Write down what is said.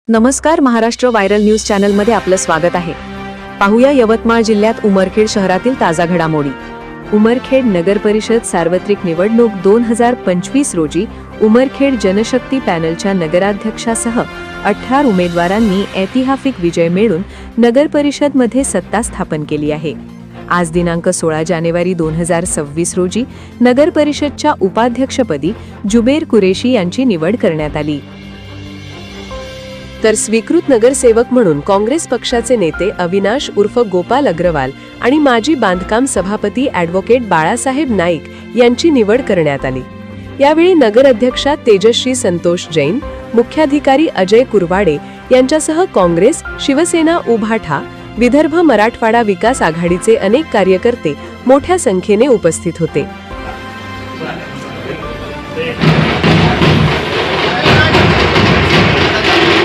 नमस्कार, Maharashtra viral news चॅनलमध्ये आपलं स्वागत आहे. पाहूया यवतमाळ जिल्ह्यात उमरखेड शहरातील ताजा घडामोडी. उमरखेड नगर परिषद सार्वत्रिक निवडणूक 2025 रोजी उमरखेड जनशक्ती पॅनलच्या नगराध्यक्षासह 18 उमेदवारांनी ऐतिहासिक विजय मिळवून नगर परिषदमध्ये सत्ता स्थापन केली आहे. आज दिनांक 16 जानेवारी 2026 रोजी नगर परिषदच्या उपाध्यक्षपदी जुबेर कुरेशी यांची निवड करण्यात आली. तर स्वीकृत नगरसेवक म्हणून काँग्रेस पक्षाचे नेते अविनाश उर्फ गोपाल अग्रवाल आणि माजी बांधकाम सभापती ॲडव्होकेट बाळासाहेब नाईक यांची निवड करण्यात आली. यावेळी नगर अध्यक्षा तेजश्री संतोष जैन, मुख्याधिकारी अजय कुरवाडे यांच्यासह काँग्रेस, शिवसेना, उभाठा, विदर्भ मराठवाडा विकास आघाडीचे अनेक कार्यकर्ते मोठ्या संख्येने उपस्थित होते.